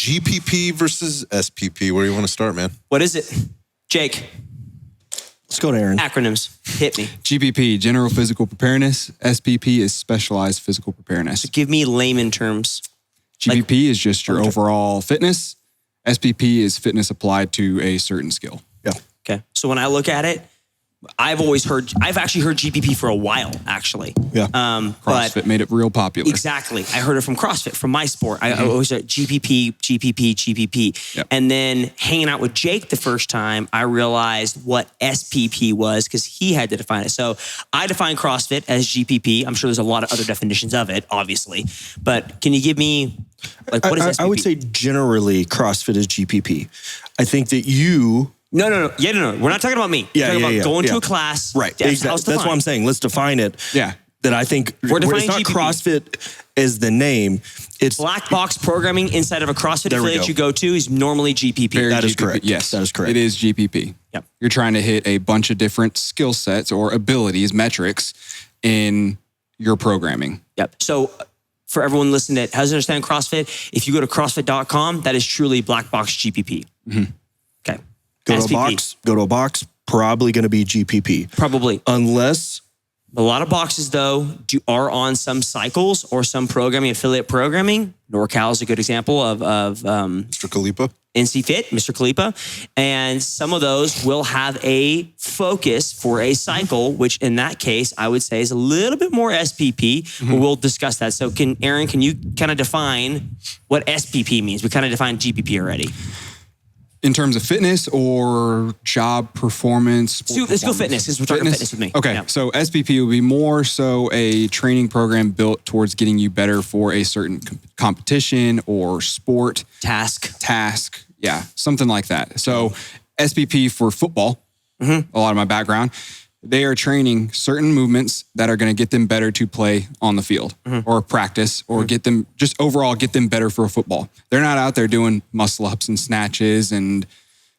GPP versus SPP. Where do you want to start, man? What is it? Jake. Let's go to Aaron. Acronyms. Hit me. GPP, General Physical Preparedness. SPP is Specialized Physical Preparedness. So give me layman terms. GPP is just your overall fitness. SPP is fitness applied to a certain skill. Yeah. Okay. So when I look at it, I've actually heard GPP for a while, actually. Yeah. CrossFit made it real popular. Exactly. I heard it from CrossFit, from my sport. I always heard GPP. Yep. And then hanging out with Jake the first time, I realized what SPP was because he had to define it. So I define CrossFit as GPP. I'm sure there's a lot of other definitions of it, obviously. But can you give me, like, what is SPP? I would say generally CrossFit is GPP. I think that you... No. Yeah, no. We're not talking about me. We're talking about going to a class. Right. Exactly. That's what I'm saying. Let's define it. Yeah. That I think We're defining it's not GPP. CrossFit as the name. It's Black box programming inside of a CrossFit affiliate you go to is normally GPP. That is GPP. correct. Yes, that is correct. It is GPP. Yep. You're trying to hit a bunch of different skill sets or abilities, metrics in your programming. Yep. So for everyone listening that doesn't understand CrossFit, if you go to CrossFit.com, that is truly black box GPP. Okay. Go SPP. to a box, probably going to be GPP. Probably. Unless... A lot of boxes, though, are on some cycles or some programming, affiliate programming. NorCal is a good example of Mr. Khalipa. NC Fit, Mr. Khalipa. And some of those will have a focus for a cycle, which in that case, I would say is a little bit more SPP, but we'll discuss that. So Aaron, can you kind of define what SPP means? We kind of defined GPP already. In terms of fitness or job performance? Let's go fitness, because we're talking fitness with me. Okay, Yeah. so SPP would be more so a training program built towards getting you better for a certain competition or sport. Task, yeah, something like that. So SPP for football, a lot of my background, they are training certain movements that are going to get them better to play on the field or practice or get them better for football. They're not out there doing muscle ups and snatches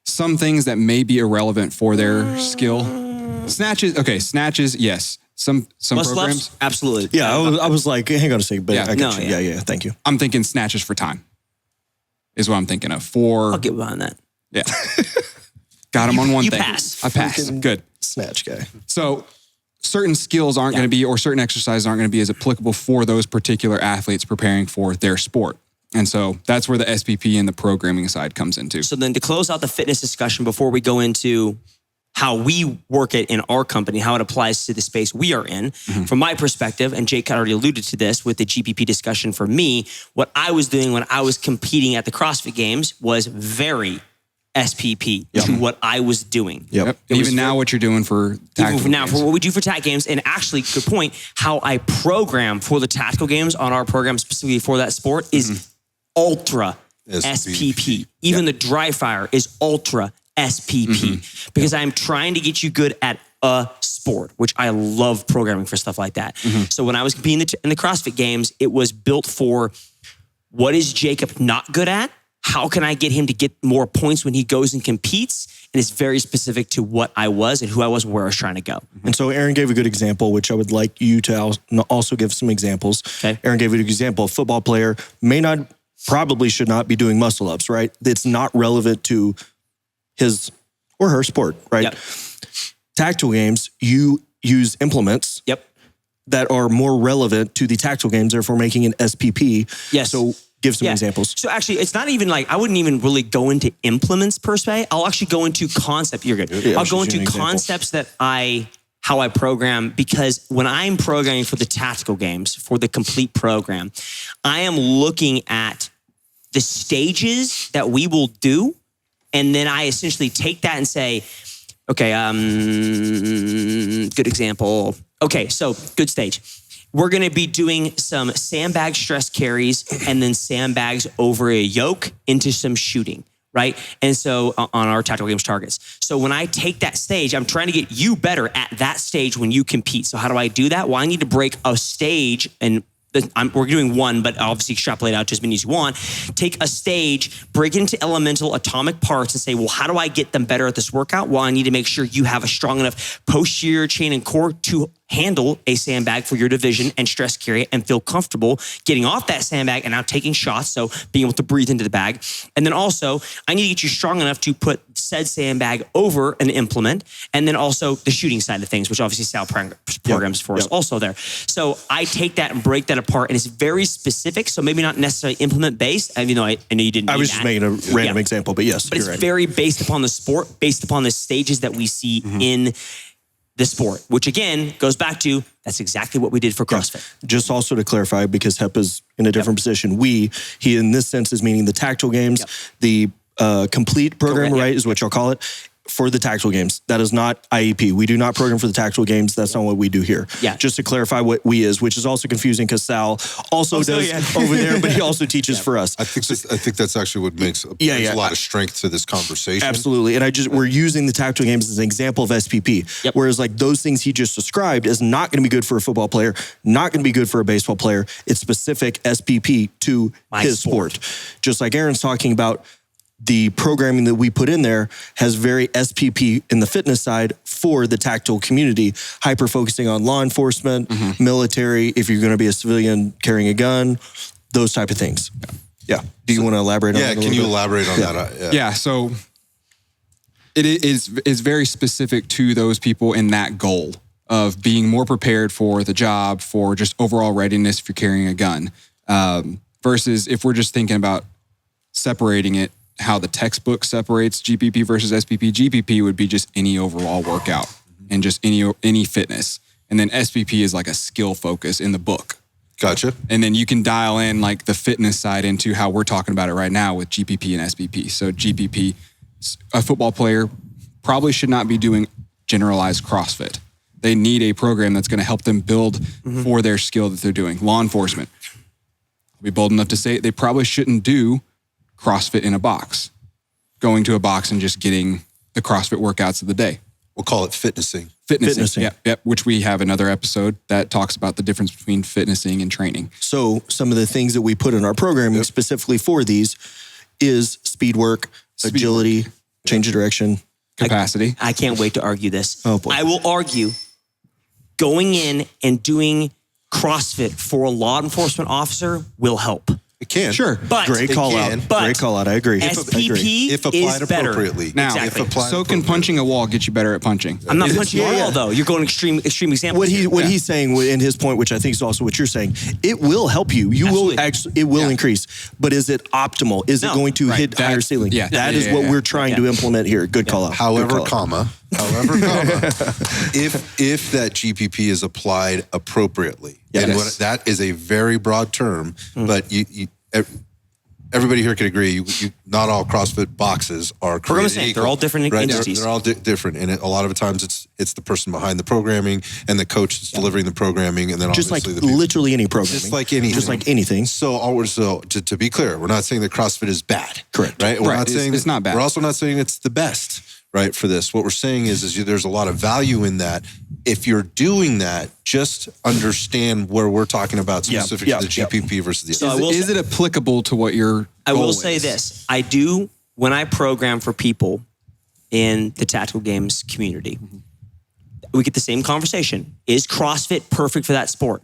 some things that may be irrelevant for their skill. Snatches, yes. Some Muscle programs. ups? Absolutely. Yeah, I was like, hang on a second. But Yeah. I got you. Yeah, thank you. I'm thinking snatches for time is what I'm thinking of. I'll get behind that. Yeah. Got him on one you thing. pass. I pass. Good. Snatch guy. So certain skills aren't going to be, or certain exercises aren't going to be as applicable for those particular athletes preparing for their sport. And so that's where the SPP and the programming side comes into. So then to close out the fitness discussion before we go into how we work it in our company, how it applies to the space we are in, from my perspective, and Jake already alluded to this with the GPP discussion for me, what I was doing when I was competing at the CrossFit Games was very SPP to what I was doing. Yep. Even now what you're doing for tactical now games. for what we do for TAC games, and actually, good point, how I program for the tactical games on our program specifically for that sport is ultra SPP. Even the dry fire is ultra SPP because I'm trying to get you good at a sport, which I love programming for stuff like that. So when I was competing in the CrossFit Games, it was built for what is Jacob not good at? How can I get him to get more points when he goes and competes? And it's very specific to what I was and who I was and where I was trying to go. And so Aaron gave a good example, which I would like you to also give some examples. Okay. Aaron gave an example. A football player probably should not be doing muscle ups, right? It's not relevant to his or her sport, right? Yep. Tactical games, you use implements that are more relevant to the tactical games, therefore making an SPP. Yes. So give some examples. So actually, it's not even like, I wouldn't even really go into implements per se. I'll actually go into concept. You're good. Yeah, I'll go into concepts that how I program, because when I'm programming for the tactical games, for the complete program, I am looking at the stages that we will do. And then I essentially take that and say, okay, good example. Okay, so good stage. We're going to be doing some sandbag stress carries and then sandbags over a yoke into some shooting, right? And so on our tactical games targets. So when I take that stage, I'm trying to get you better at that stage when you compete. So how do I do that? Well, I need to break a stage and we're doing one, but obviously extrapolate out to as many as you want. Take a stage, break it into elemental atomic parts and say, well, how do I get them better at this workout? Well, I need to make sure you have a strong enough posterior chain and core to handle a sandbag for your division and stress carry it and feel comfortable getting off that sandbag and now taking shots. So being able to breathe into the bag. And then also, I need to get you strong enough to put said sandbag over an implement. And then also the shooting side of things, which obviously Sal programs for us also there. So I take that and break that apart, and it's very specific. So maybe not necessarily implement based. I know you didn't. I was just making a random example, but yes, but it's very based upon the sport, based upon the stages that we see in the sport, which again goes back to that's exactly what we did for CrossFit. Just also to clarify, because Hep is in a different position, he in this sense is meaning the tactical games, the complete program, right, is what y'all call it. For the tactical games. That is not IEP. We do not program for the tactical games. That's not what we do here. Just to clarify what we is, which is also confusing because Sal also does over there, but he also teaches for us. I think that's actually what makes a lot of strength to this conversation. Absolutely. And we're using the tactical games as an example of SPP. Whereas like those things he just described is not going to be good for a football player, not going to be good for a baseball player. It's specific SPP to his sport. Just like Aaron's talking about, the programming that we put in there has very SPP in the fitness side for the tactical community, hyper focusing on law enforcement, military, if you're going to be a civilian carrying a gun, those type of things. Do you want to elaborate on that? Yeah, can you elaborate on that? Yeah, so it is very specific to those people in that goal of being more prepared for the job, for just overall readiness if you're carrying a gun, versus if we're just thinking about separating it, how the textbook separates GPP versus SPP. GPP would be just any overall workout and just any fitness. And then SPP is like a skill focus in the book. Gotcha. And then you can dial in like the fitness side into how we're talking about it right now with GPP and SPP. So GPP, a football player probably should not be doing generalized CrossFit. They need a program that's going to help them build for their skill that they're doing. Law enforcement, I'll be bold enough to say it, they probably shouldn't do CrossFit in a box, going to a box and just getting the CrossFit workouts of the day. We'll call it fitnessing. Fitnessing. Yep. Which we have another episode that talks about the difference between fitnessing and training. So some of the things that we put in our programming specifically for these is speed work, agility, change of direction, capacity. I can't wait to argue this. Oh boy. I will argue going in and doing CrossFit for a law enforcement officer will help. It can. Sure. But great call out. Great call out. I agree. SPP if applied is better. appropriately. Now, so can punching a wall get you better at punching? I'm not punching a wall though. You're going extreme example. What he's saying in his point, which I think is also what you're saying, it will help you. You will actually, it will increase. But is it optimal? Is it going to hit higher ceiling? Yeah. That is what we're trying to implement here. Good call out. However, if that GPP is applied appropriately, and that is a very broad term, but everybody here can agree, not all CrossFit boxes are created equal. They're all different entities. They're all different, and a lot of times it's the person behind the programming and the coach that's delivering the programming, and then just like the literally any programming. Just like anything. So to be clear, we're not saying that CrossFit is bad. Correct. Right? We're not saying it's not bad. We're also not saying it's the best. Right, for this. What we're saying is there's a lot of value in that. If you're doing that, just understand where we're talking about specifically the GPP versus the So is it applicable to what your I will goal say is? this. I do, when I program for people in the tactical games community, we get the same conversation. Is CrossFit perfect for that sport?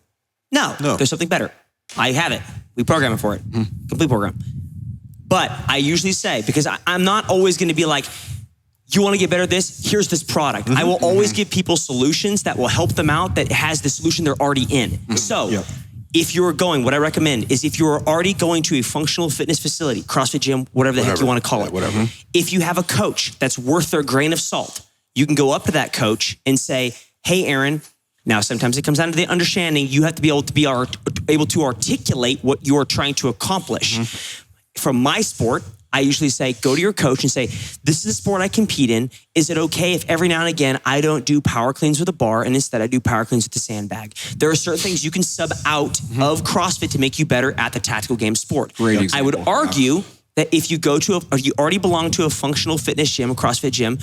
No. There's something better. I have it. We program it for it. Complete program. But I usually say, because I'm not always going to be like, you want to get better at this? Here's this product. I will always give people solutions that will help them out that has the solution they're already in. So if you're going, what I recommend is if you're already going to a functional fitness facility, CrossFit gym, whatever the heck you want to call it. If you have a coach that's worth their grain of salt, you can go up to that coach and say, hey, Aaron, now sometimes it comes down to the understanding. You have to be able to articulate what you're trying to accomplish. From my sport, I usually say, go to your coach and say, this is a sport I compete in. Is it okay if every now and again I don't do power cleans with a bar and instead I do power cleans with the sandbag? There are certain things you can sub out of CrossFit to make you better at the tactical game sport. Great example. I would argue that if you go to or you already belong to a functional fitness gym, a CrossFit gym,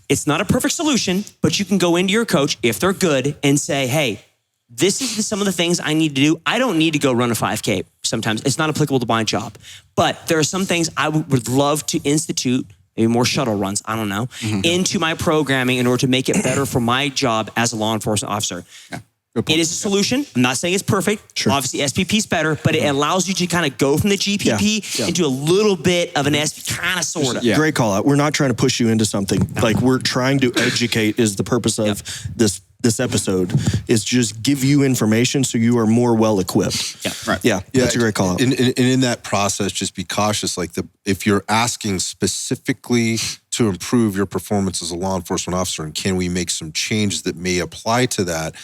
it's not a perfect solution, but you can go into your coach if they're good and say, hey, this is some of the things I need to do. I don't need to go run a 5K sometimes. It's not applicable to my job. But there are some things I would love to institute, maybe more shuttle runs, I don't know, into my programming in order to make it better for my job as a law enforcement officer. Yeah. It is a solution. I'm not saying it's perfect. Sure. Obviously, SPP is better, but it allows you to kind of go from the GPP into a little bit of an SP, kind of, sort of. Yeah. Great call out. We're not trying to push you into something. Like, we're trying to educate is the purpose of this episode, is just give you information so you are more well equipped. Yeah, right. Yeah, that's a great call out. And in that process, just be cautious. Like, if you're asking specifically to improve your performance as a law enforcement officer, and can we make some changes that may apply to that,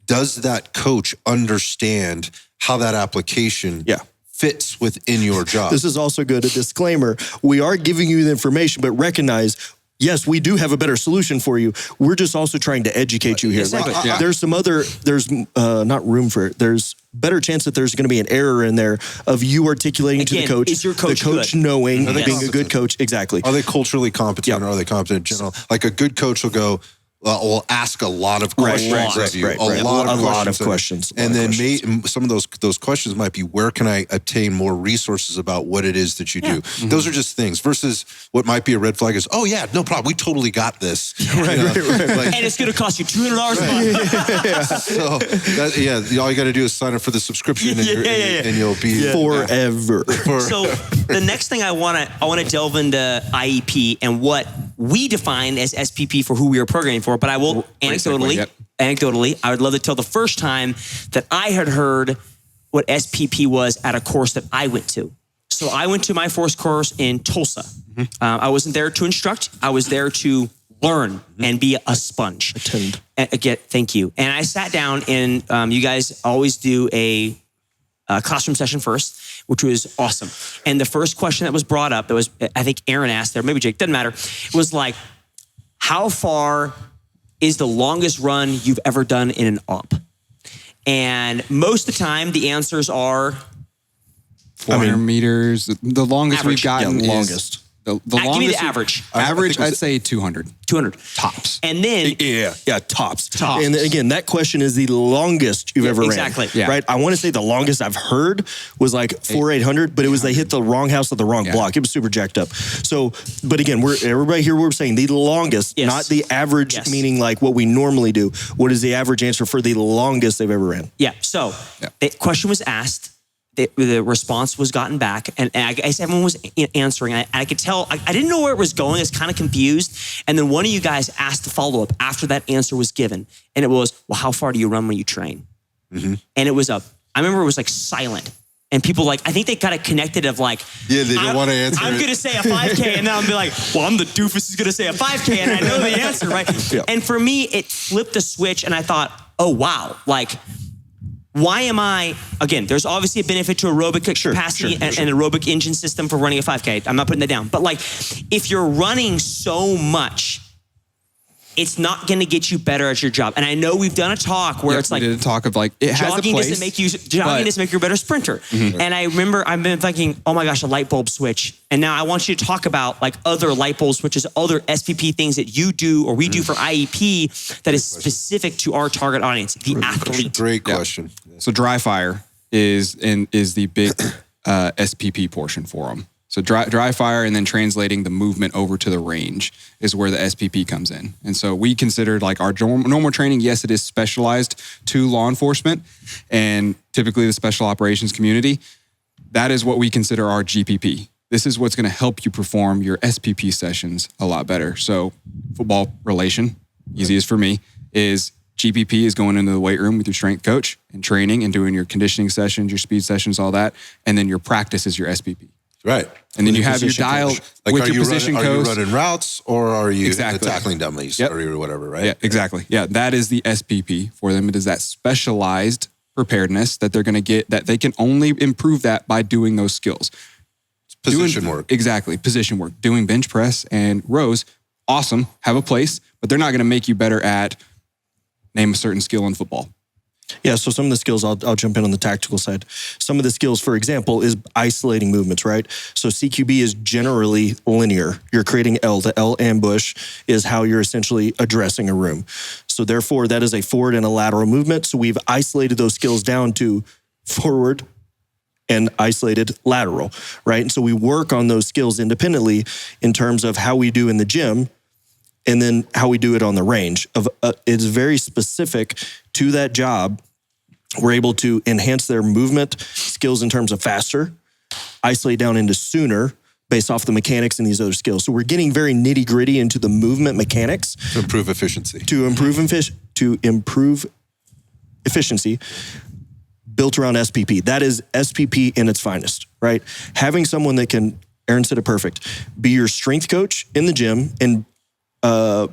does that coach understand how that application fits within your job? This is also good, a disclaimer. We are giving you the information, but recognize, yes, we do have a better solution for you. We're just also trying to educate you here. Exactly. Like, there's some other, there's not room for it. There's better chance that there's going to be an error in there of you articulating to the coach, is your coach the coach good? knowing, being a good coach. Exactly. Are they culturally competent? Or are they competent in general? Like, a good coach will go, will ask a lot of questions of you. A lot of questions. And then some of those questions might be, where can I obtain more resources about what it is that you do? Those are just things. Versus what might be a red flag is, oh yeah, no problem, we totally got this. Right. Like, and it's going to cost you $200 a month. So all you got to do is sign up for the subscription, and you'll be forever. So the next thing I want to delve into IEP and what we define as SPP for who we are programming for. But I will anecdotally, I would love to tell the first time that I had heard what SPP was at a course that I went to. So I went to my first course in Tulsa. I wasn't there to instruct. I was there to learn and be a sponge. Attend. Again, thank you. And I sat down, and you guys always do a classroom session first, which was awesome. And the first question that was brought up, that was, I think Aaron asked there, maybe Jake, doesn't matter. It was like, how far is the longest run you've ever done in an op? And most of the time, the answers are 400 meters. The longest average. we've gotten longest. The longest. Give me the average. Average, I'd say 200. 200. Tops. And then... tops. And again, that question is the longest you've ever ran. Exactly. Yeah. Right? I want to say the longest I've heard was like 800, but it was they hit the wrong house at the wrong block. It was super jacked up. So, but again, everybody here, we're saying the longest, not the average, meaning like what we normally do. What is the average answer for the longest they've ever ran? Yeah. So the question was asked. The response was gotten back, and I guess everyone was answering. I could tell, I didn't know where it was going. I was kind of confused. And then one of you guys asked the follow-up after that answer was given. And it was, well, how far do you run when you train? And it was I remember it was like silent. And people like, I think they got it connected of like, they didn't want to answer I'm going to say a 5K, and then I'll be like, well, I'm the doofus who's going to say a 5K, and I know the answer, right? And for me, it flipped the switch, and I thought, oh, wow, like, why am I, again, there's obviously a benefit to aerobic capacity and aerobic engine system for running a 5K. I'm not putting that down. But like, if you're running so much, it's not going to get you better at your job. And I know we've done a talk where it's like, we did a talk of like, it has a place. Jogging doesn't make you a better sprinter. And I remember I've been thinking, oh my gosh, a light bulb switch. And now I want you to talk about like other light bulb switches, other SPP things that you do or we do for IEP that is specific to our target audience, the athlete. Great question. So dry fire is the big SPP portion for them. So dry fire and then translating the movement over to the range is where the SPP comes in. And so we considered like our normal training, yes, it is specialized to law enforcement and typically the special operations community. That is what we consider our GPP. This is what's going to help you perform your SPP sessions a lot better. So football relation, easiest for me, is GPP is going into the weight room with your strength coach and training and doing your conditioning sessions, your speed sessions, all that. And then your practice is your SPP. Right. And then you have your dial like, with your position coach. Are you running routes or are you tackling dummies or whatever, right? Yeah, exactly. Yeah, that is the SPP for them. It is that specialized preparedness that they're going to get, that they can only improve that by doing those skills. Position work. Exactly. Position work. Doing bench press and rows, awesome, have a place, but they're not going to make you better at name a certain skill in football. Yeah, so some of the skills, I'll jump in on the tactical side. Some of the skills, for example, is isolating movements, right? So CQB is generally linear. You're creating L. The L ambush is how you're essentially addressing a room. So therefore, that is a forward and a lateral movement. So we've isolated those skills down to forward and isolated lateral, right? And so we work on those skills independently in terms of how we do in the gym and then how we do it on the range. It's very specific to that job. We're able to enhance their movement skills in terms of faster, isolate down into sooner based off the mechanics and these other skills. So we're getting very nitty gritty into the movement mechanics. To improve efficiency. To improve efficiency built around SPP. That is SPP in its finest, right? Having someone that can, Aaron said it perfect, be your strength coach in the gym and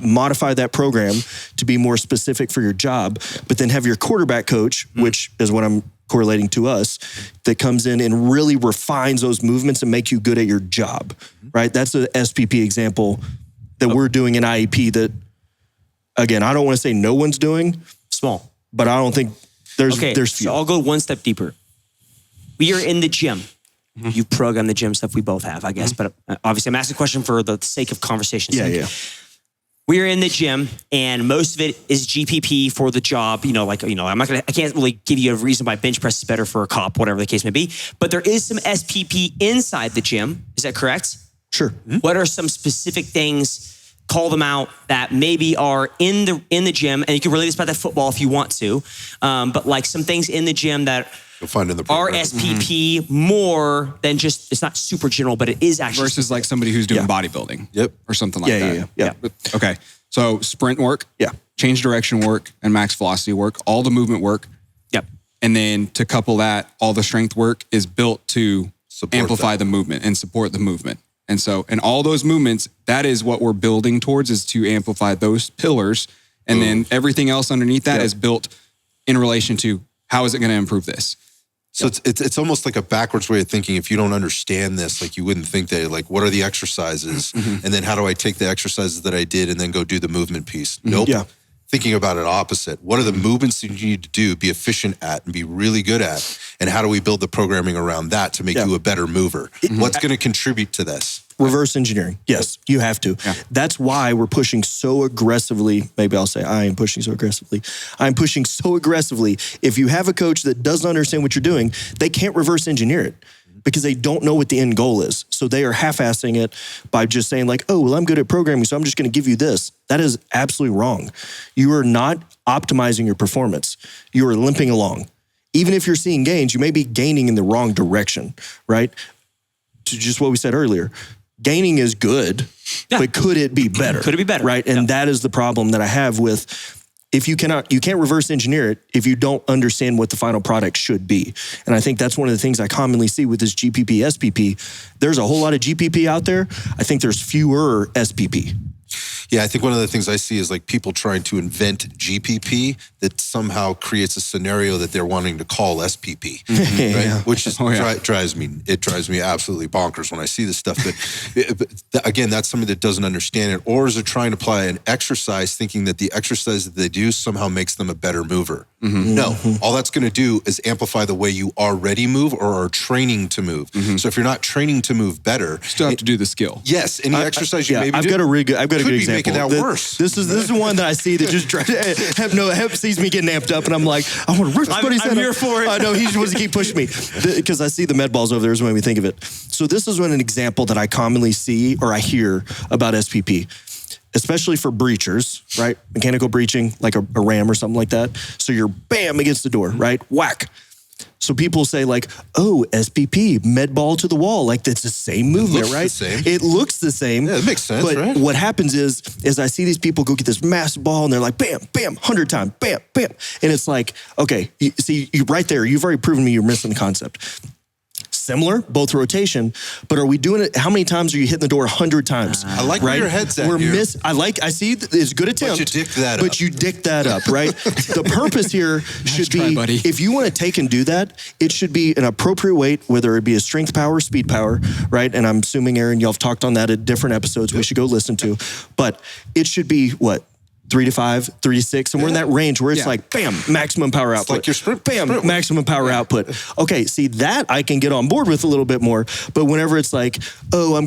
modify that program to be more specific for your job, but then have your quarterback coach, which is what I'm correlating to us, that comes in and really refines those movements and make you good at your job, right? That's a SPP example that we're doing in IEP that, again, I don't want to say no one's doing. Small. But I don't think there's few. So I'll go one step deeper. We are in the gym. You program the gym stuff we both have, I guess. But obviously, I'm asking a question for the sake of conversation. Yeah. We are in the gym, and most of it is GPP for the job. I can't really give you a reason why bench press is better for a cop, whatever the case may be. But there is some SPP inside the gym. Is that correct? Sure. What are some specific things? Call them out that maybe are in the gym, and you can relate this about that football if you want to. But like some things in the gym that you'll find in the are program. SPP more than just, it's not super general, but it is actually versus like somebody who's doing bodybuilding. Yep. Or something like that. Yeah. Okay. So sprint work, change direction work, and max velocity work, all the movement work. Yep. And then to couple that, all the strength work is built to amplify the movement and support the movement. And so, in all those movements, that is what we're building towards, is to amplify those pillars. And then everything else underneath that is built in relation to how is it going to improve this? So it's almost like a backwards way of thinking. If you don't understand this, like you wouldn't think that, like, what are the exercises? And then how do I take the exercises that I did and then go do the movement piece? Nope. Yeah. Thinking about it opposite. What are the movements that you need to do, be efficient at, and be really good at? And how do we build the programming around that to make you a better mover? What's going to contribute to this? Reverse engineering. Yes, you have to. Yeah. That's why we're pushing so aggressively. Maybe I'll say I am pushing so aggressively. I'm pushing so aggressively. If you have a coach that doesn't understand what you're doing, they can't reverse engineer it because they don't know what the end goal is. So they are half-assing it by just saying like, oh, well, I'm good at programming, so I'm just going to give you this. That is absolutely wrong. You are not optimizing your performance. You are limping along. Even if you're seeing gains, you may be gaining in the wrong direction, right? To just what we said earlier. Gaining is good, but could it be better? Could it be better? Right. And that is the problem that I have with, if you can't reverse engineer it if you don't understand what the final product should be. And I think that's one of the things I commonly see with this GPP, SPP. There's a whole lot of GPP out there. I think there's fewer SPP. Yeah, I think one of the things I see is like people trying to invent GPP that somehow creates a scenario that they're wanting to call SPP, right? Which is drives me absolutely bonkers when I see this stuff. But again, that's somebody that doesn't understand it, or is it trying to apply an exercise thinking that the exercise that they do somehow makes them a better mover? No, all that's going to do is amplify the way you already move or are training to move. So if you're not training to move better, you still have to do the skill. Yes, any exercise you maybe do. I've got a good example. Making that worse. This is one that I see that just Hep sees me getting amped up, and I'm like, I want to rip somebody's head. I'm here for it. I know he just wants to keep pushing me because I see the med balls over there is when we think of it. So this is an example that I commonly see or I hear about SPP, especially for breachers, right? Mechanical breaching, like a ram or something like that. So you're bam against the door, right? Whack. So people say like, oh, SPP, med ball to the wall. Like that's the same movement, right? It looks the same. Yeah, it makes sense, but right? what happens is I see these people go get this massive ball and they're like, bam, bam, 100 times, bam, bam. And it's like, okay, you right there, you've already proven me you're missing the concept. Similar, both rotation, but are we doing it? How many times are you hitting the door 100 times? I like where your head's at. I see it's a good attempt. But you dick that up. Right? The purpose here should be, buddy. if you want to take and do that, it should be an appropriate weight, whether it be a strength power, speed power, right? And I'm assuming, Aaron, y'all have talked on that at different episodes we should go listen to. But it should be what? 3 to 5, 3 to 6, and we're in that range where it's like, bam, maximum power output. Like your sprint. Bam, maximum power output. Okay, see, that I can get on board with a little bit more, but whenever it's like, oh,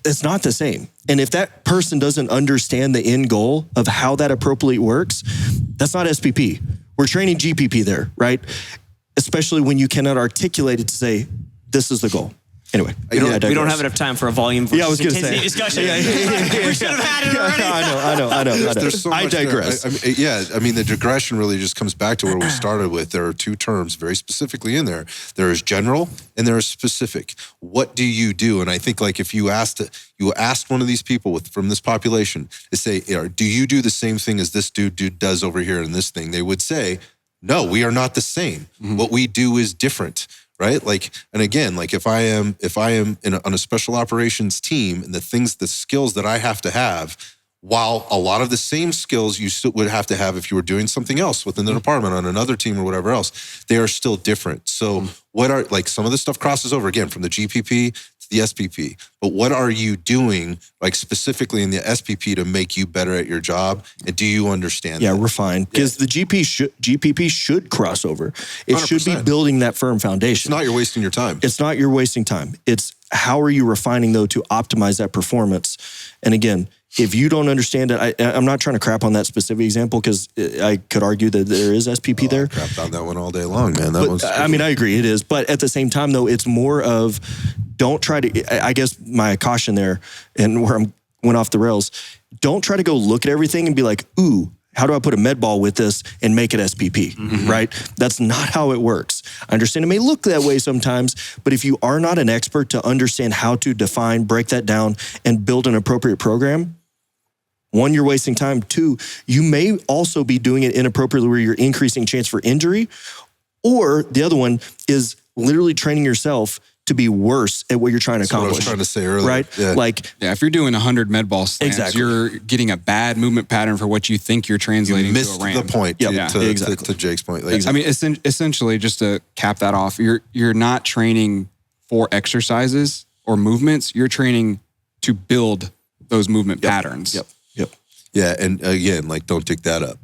it's not the same. And if that person doesn't understand the end goal of how that appropriately works, that's not SPP. We're training GPP there, right? Especially when you cannot articulate it to say, this is the goal. Anyway, we don't have enough time for a volume versus intensity discussion. We should have had it already. I know. There's so much I digress. I mean, the digression really just comes back to where we started with. There are two terms very specifically in there. There is general and there is specific. What do you do? And I think like if you asked one of these people from this population to say, do you do the same thing as this dude does over here in this thing? They would say, no, we are not the same. Mm-hmm. What we do is different. Right? Like, and again, like if I am on a special operations team and the skills that I have to have, while a lot of the same skills you still would have to have if you were doing something else within the department on another team or whatever else, they are still different. So what are, like some of the stuff crosses over again from the GPP to the SPP, but what are you doing like specifically in the SPP to make you better at your job? And do you understand that? Refine. Because the GPP should cross over. It 100%. Should be building that firm foundation. It's not you're wasting your time. It's not you're wasting time. It's how are you refining though to optimize that performance? And again, if you don't understand it, I'm not trying to crap on that specific example because I could argue that there is SPP there. I crapped on that one all day long, man. I agree, it is. But at the same time, though, it's more of don't try to, I guess my caution there and where I went off the rails, don't try to go look at everything and be like, ooh, how do I put a med ball with this and make it SPP, right? That's not how it works. I understand it may look that way sometimes, but if you are not an expert to understand how to define, break that down, and build an appropriate program, one, you're wasting time. Two, you may also be doing it inappropriately where you're increasing chance for injury. Or the other one is literally training yourself to be worse at what you're trying to accomplish. That's what I was trying to say earlier. Right? Yeah. If you're doing 100 med ball slams, you're getting a bad movement pattern for what you think you're translating to a RAM. You missed the point to Jake's point. Like, I mean, essentially, just to cap that off, you're not training for exercises or movements. You're training to build those movement patterns. Yep. Yeah, and again, like don't dig that up.